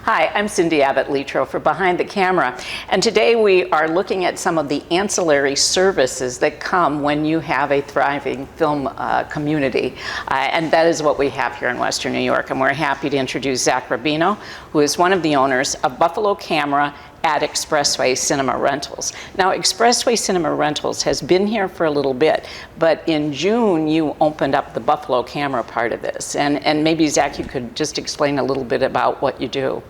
Hi, I'm Cindy Abbott Letro for Behind the Camera, and today we are looking at some of the ancillary services that come when you have a thriving film community, and that is what we have here in Western New York. And we're happy to introduce Zac Rubino, who is one of the owners of Buffalo Camera at Expressway Cinema Rentals. Now, Expressway Cinema Rentals has been here for a little bit, but in June you opened up the Buffalo Camera part of this. And maybe, Zac, you could just explain a little bit about what you do.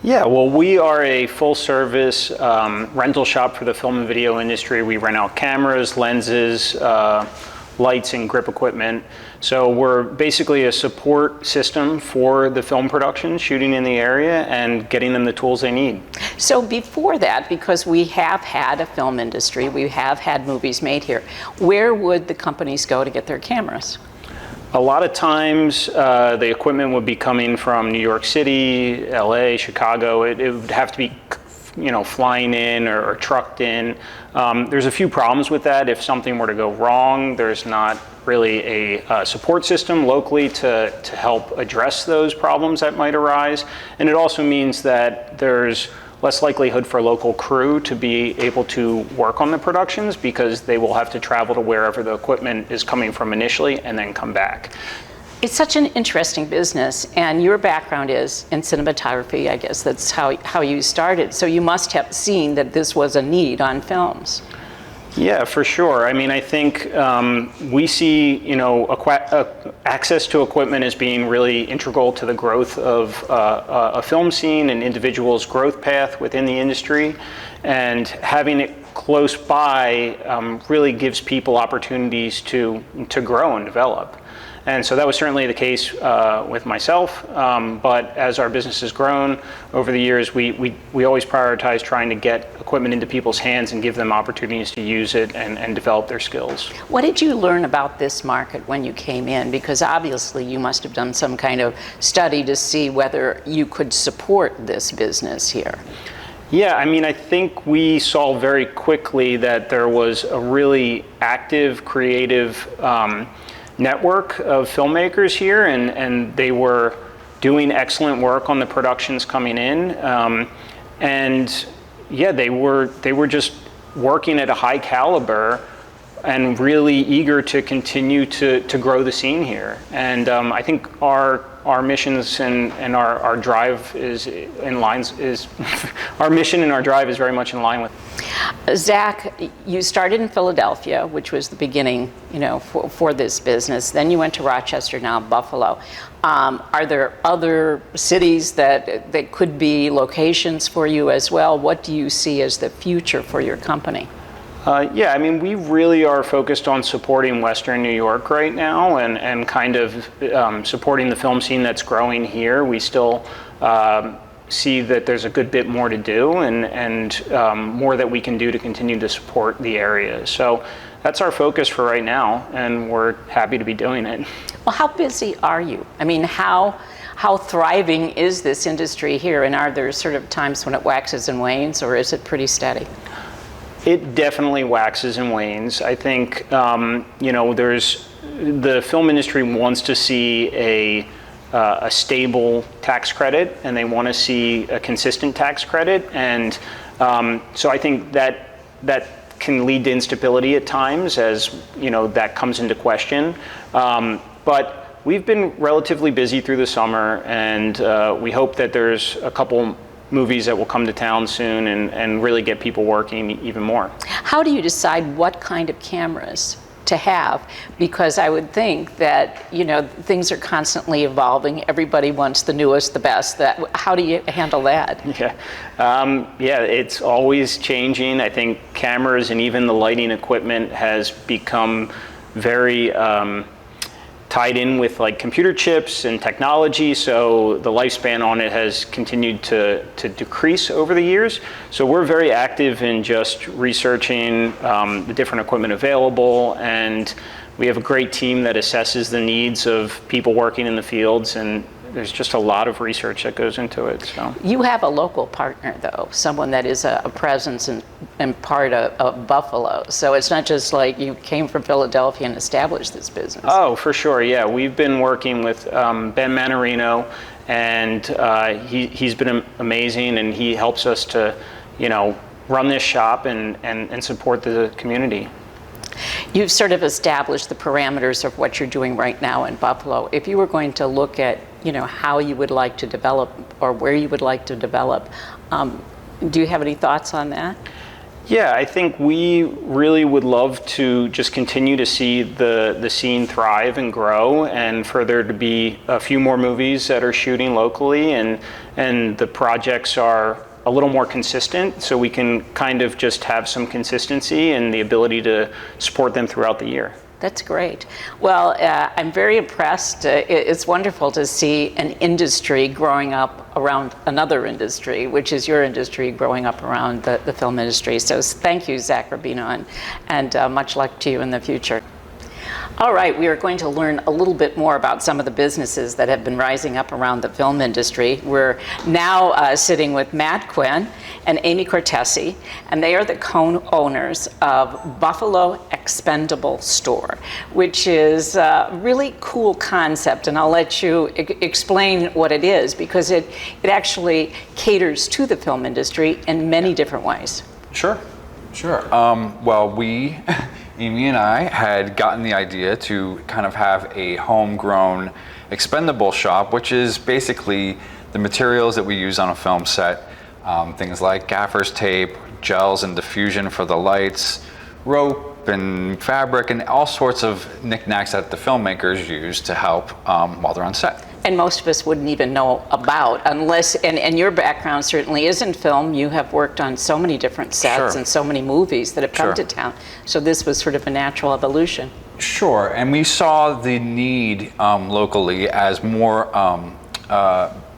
Yeah, well, we are a full-service rental shop for the film and video industry. We rent out cameras, lenses, lights, and grip equipment. So we're basically a support system for the film production, shooting in the area, and getting them the tools they need. So before that, because we have had a film industry, we have had movies made here, where would the companies go to get their cameras? A lot of times the equipment would be coming from New York City, LA, Chicago. It would have to be, flying in or trucked in. There's a few problems with that. If something were to go wrong, there's not really a support system locally to help address those problems that might arise. And it also means that there's less likelihood for local crew to be able to work on the productions because they will have to travel to wherever the equipment is coming from initially and then come back. It's such an interesting business, and your background is in cinematography. I guess that's how you started. So you must have seen that this was a need on films. Yeah, for sure. I mean, I think we see, access to equipment as being really integral to the growth of a film scene and individuals' growth path within the industry, and having it close by really gives people opportunities to grow and develop. And so that was certainly the case with myself, but as our business has grown over the years, we always prioritize trying to get equipment into people's hands and give them opportunities to use it and develop their skills. What did you learn about this market when you came in? Because obviously you must have done some kind of study to see whether you could support this business here. Yeah, I mean, I think we saw very quickly that there was a really active, creative network of filmmakers here, and they were doing excellent work on the productions coming in, and yeah, they were just working at a high caliber and really eager to continue to grow the scene here. And I think our missions and our drive is in line, our mission and our drive is very much in line with. Zac, you started in Philadelphia, which was the beginning, for this business. Then you went to Rochester, now Buffalo. Are there other cities that could be locations for you as well? What do you see as the future for your company? Yeah, I mean, we really are focused on supporting Western New York right now and kind of supporting the film scene that's growing here. We still see that there's a good bit more to do and more that we can do to continue to support the area. So that's our focus for right now, and we're happy to be doing it. Well, how busy are you? I mean, how thriving is this industry here, and are there sort of times when it waxes and wanes, or is it pretty steady? It definitely waxes and wanes. I think, there's the film industry wants to see a stable tax credit, and they want to see a consistent tax credit, and so I think that can lead to instability at times as that comes into question. But we've been relatively busy through the summer, and we hope that there's a couple movies that will come to town soon and really get people working even more. How do you decide what kind of cameras to have? Because I would think that things are constantly evolving. Everybody wants the newest, the best. How do you handle that? Yeah, it's always changing. I think cameras and even the lighting equipment has become very tied in with like computer chips and technology, so the lifespan on it has continued to decrease over the years. So we're very active in just researching the different equipment available, and we have a great team that assesses the needs of people working in the fields and there's just a lot of research that goes into it. So You have a local partner, though, someone that is a presence and part of Buffalo. So it's not just like you came from Philadelphia and established this business. Oh, for sure, yeah. We've been working with Ben Manarino, and he's been amazing, and he helps us to, run this shop and support the community. You've sort of established the parameters of what you're doing right now in Buffalo. If you were going to look at, how you would like to develop or where you would like to develop, do you have any thoughts on that? Yeah, I think we really would love to just continue to see the scene thrive and grow, and for there to be a few more movies that are shooting locally, and the projects are a little more consistent, so we can kind of just have some consistency and the ability to support them throughout the year. That's great. Well, I'm very impressed. It's wonderful to see an industry growing up around another industry, which is your industry growing up around the film industry. So thank you, Zac Rubino, and much luck to you in the future. All right, we are going to learn a little bit more about some of the businesses that have been rising up around the film industry. We're now sitting with Matt Quinn and Amy Cortese, and they are the co-owners of Buffalo Expendables Store, which is a really cool concept, and I'll let you explain what it is, because it actually caters to the film industry in many different ways. Sure. Well, Amy and I had gotten the idea to kind of have a homegrown expendable shop, which is basically the materials that we use on a film set, things like gaffer's tape, gels and diffusion for the lights, rope and fabric, and all sorts of knickknacks that the filmmakers use to help while they're on set. And most of us wouldn't even know about unless, and your background certainly is in film. You have worked on so many different sets Sure. and so many movies that have come Sure. to town. So this was sort of a natural evolution. Sure, and we saw the need locally as more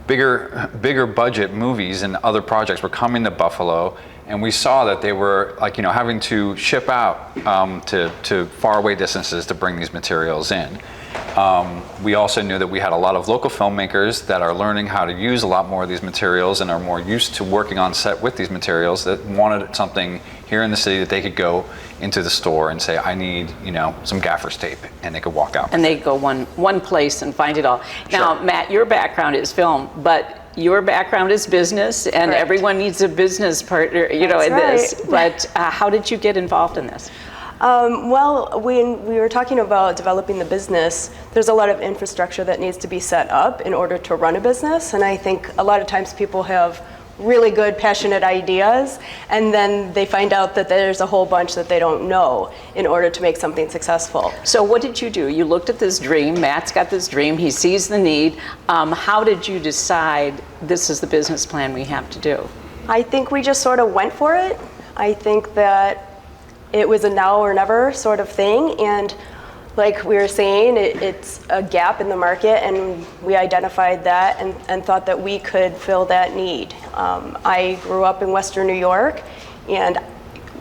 bigger budget movies and other projects were coming to Buffalo, and we saw that they were having to ship out to faraway distances to bring these materials in. We also knew that we had a lot of local filmmakers that are learning how to use a lot more of these materials and are more used to working on set with these materials, that wanted something here in the city that they could go into the store and say, I need, some gaffer's tape, and they could walk out. And they go one place and find it all. Now, Sure. Matt, your background is film, but your background is business, and Correct. everyone needs a business partner, in this. But how did you get involved in this? Well, when we were talking about developing the business, there's a lot of infrastructure that needs to be set up in order to run a business. And I think a lot of times people have really good, passionate ideas, and then they find out that there's a whole bunch that they don't know in order to make something successful. So what did you do? You looked at this dream. Matt's got this dream. He sees the need. How did you decide this is the business plan we have to do? I think we just sort of went for it. I think that it was a now or never sort of thing, and like we were saying, it's a gap in the market, and we identified that and thought that we could fill that need. I grew up in Western New York, and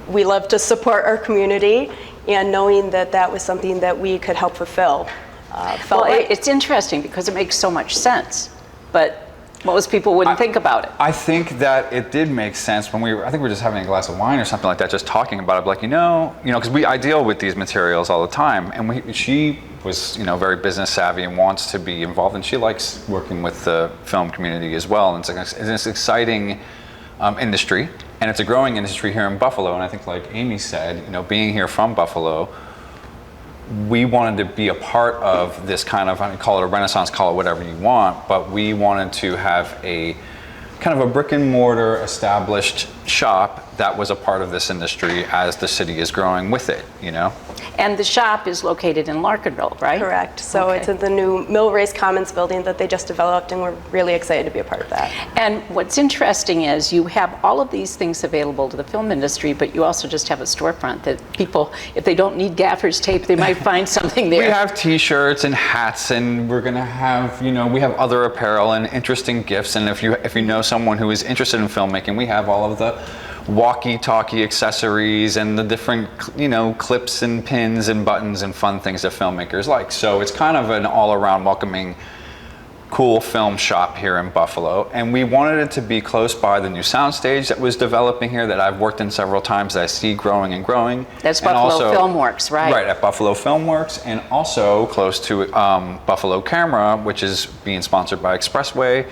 we love to support our community, and knowing that that was something that we could help fulfill. Well, it's interesting because it makes so much sense, but most people wouldn't think about it. I think that it did make sense when I think we were just having a glass of wine or something like that, just talking about it, like, because I deal with these materials all the time, and she was, very business savvy and wants to be involved, and she likes working with the film community as well, and it's an exciting industry, and it's a growing industry here in Buffalo, and I think, like Amy said, being here from Buffalo, we wanted to be a part of this kind of, I call it a renaissance, call it whatever you want, but we wanted to have a kind of a brick and mortar established shop that was a part of this industry as the city is growing with it, And the shop is located in Larkenville, right? Correct. So Okay. it's in the new Millrace Commons building that they just developed, and we're really excited to be a part of that. And what's interesting is you have all of these things available to the film industry, but you also just have a storefront that people, if they don't need gaffer's tape, they might find something there. We have t-shirts and hats, and we're gonna have, we have other apparel and interesting gifts, and if you know someone who is interested in filmmaking, we have all of the walkie-talkie accessories and the different, clips and pins and buttons and fun things that filmmakers like. So it's kind of an all-around welcoming cool film shop here in Buffalo, and we wanted it to be close by the new soundstage that was developing here that I've worked in several times that I see growing and growing. That's And Buffalo also- Filmworks, right? Right, at Buffalo Filmworks, and also close to Buffalo Camera, which is being sponsored by Expressway,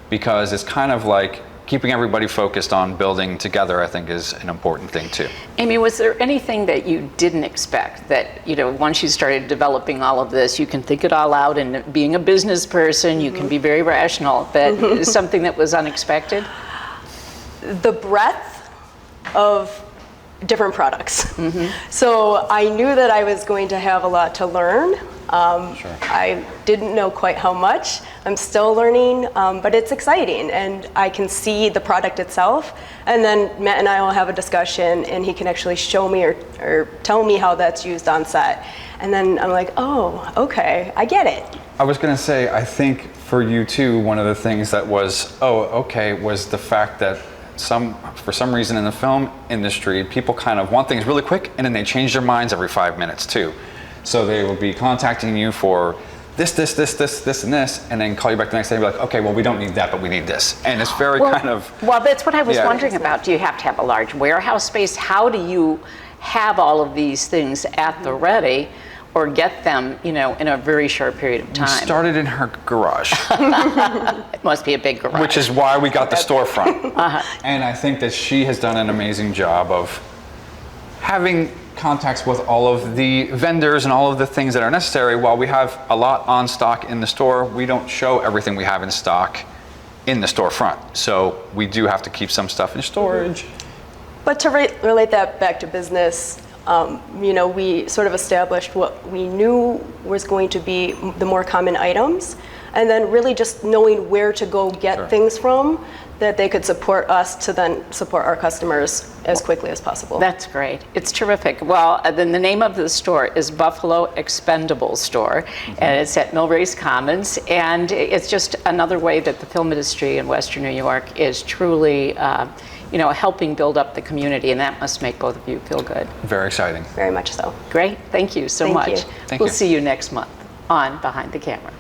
because it's kind of like keeping everybody focused on building together, I think, is an important thing too. Amy, was there anything that you didn't expect that, once you started developing all of this, you can think it all out, and being a business person, you can be very rational, but something that was unexpected? The breadth of different products. So I knew that I was going to have a lot to learn. Sure. I didn't know quite how much. I'm still learning, but it's exciting, and I can see the product itself. And then Matt and I will have a discussion, and he can actually show me or tell me how that's used on set. And then I'm like, oh, okay, I get it. I was going to say, I think for you too, one of the things that was, was the fact that for some reason in the film industry, people kind of want things really quick, and then they change their minds every 5 minutes too. So they will be contacting you for this, and this, and then call you back the next day and be like, okay, well, we don't need that, but we need this. And it's very kind of... Well, that's what I was Yeah. wondering about. Do you have to have a large warehouse space? How do you have all of these things at the ready, or get them, in a very short period of We time? started in her garage, It must be a big garage. which is why we got the storefront. And I think that she has done an amazing job of having contacts with all of the vendors and all of the things that are necessary. While we have a lot on stock in the store, we don't show everything we have in stock in the storefront. So we do have to keep some stuff in storage. But to relate that back to business, we sort of established what we knew was going to be the more common items, and then really just knowing where to go get Sure. things from that they could support us to then support our customers as quickly as possible. That's great. It's terrific. Well, then the name of the store is Buffalo Expendables Store, and it's at Millrace Commons, and it's just another way that the film industry in Western New York is truly, helping build up the community, and that must make both of you feel good. Very exciting. Very much so. Great. Thank you so Thank much. you. Thank We'll you. see you next month on Behind the Camera.